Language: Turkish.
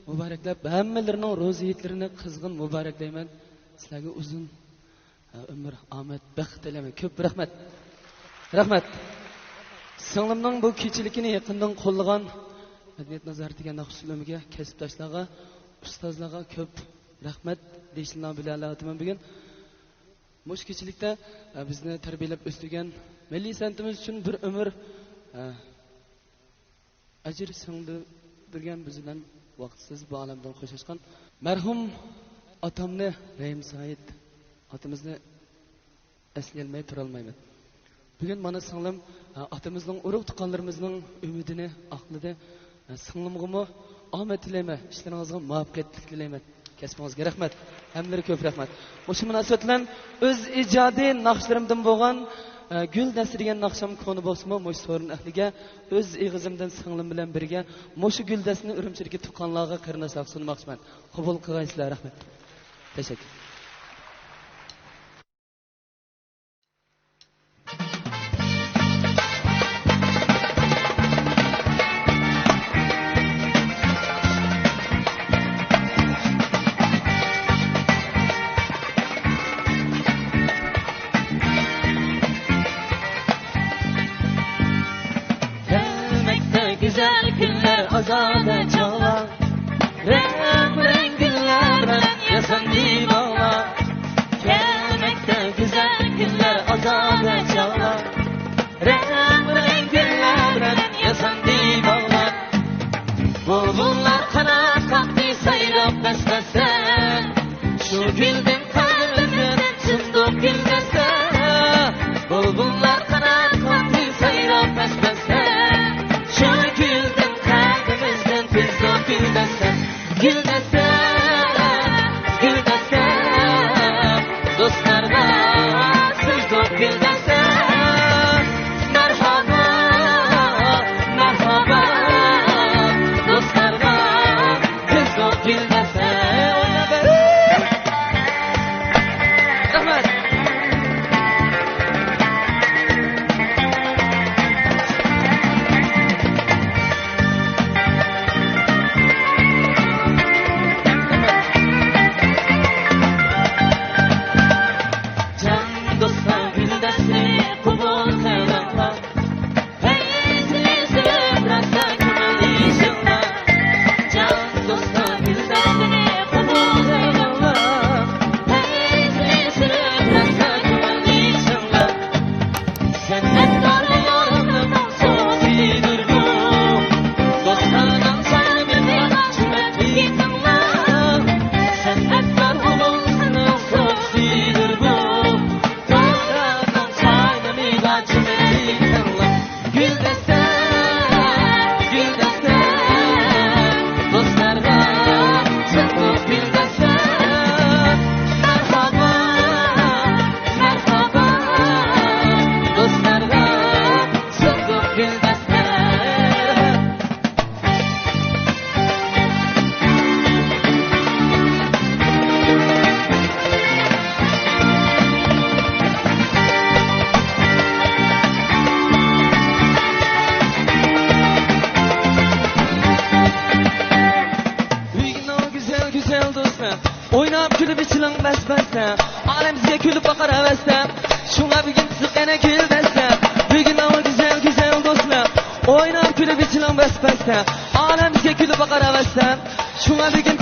mübareklep hammalarning ro'za yitlarini qizg'in muboraklayman. Sizlarga uzun ömür, Ahmet, baxt tilayman. Ko'p rahmat. Rahmat. Singlimning bu kechilikini yaqindan qo'llagan Madaniyat nazoratiga naqshulamiga, kasbdoshlarga, ustozlarga ko'p rahmat deyishni bilaman bugun. Mush kechilikda bizni tarbiyalab o'stirgan milliy san'atimiz uchun bir umr ajr singdirgan bizdan vaqtsiz bu olamdan qo'shishgan marhum otamni Rahim Said otamizni eslayolmay turolmayman. Bugün mana singlim otamizning urug' tuqqanlarimizning umidini aqlida singlimga omad tilayman, ishlaringizga muvaffaqiyat tilayman. Kasbingizga rahmat. Hammalarga ko'p rahmat. O'sha munosabat bilan o'z ijodiy naqshlarimdan bo'lgan gul dasti degan naqsham koni bo'lsa-mu, mush so'rin ahliga o'z eg'izimdan singlim bilan birga mushu gul dastini Urumchidagi tuqqanlarga qarindoshlar sunmoqchiman. Qabul qilgaysizlar, rahmat. Teşekkür. Güzel günler azade çağla, renk günlerden yasan divana. Gelmekte güzel günler azade çağla, renk günlerden yasan divana. Bulbullar kanat kalktı sayrap beslesen, şu gülden kalbimden çındok gülmesen. Bulbullar kanat kalktı sayrap beslesen, gül desem, gül desem, dostlarına sızdok gül desem, merhaba, merhaba, dostlarına sızdok gül desem. Rahmet. Oynab gülüp içilen besbesem, alemizge gülüp bakar hevesem, şuna bir gün sıkene gül desem, bir gün ama güzel güzel dostlar. Oynab gülüp içilen besbesem, alemizge gülüp bakar hevesem, şuna bir gün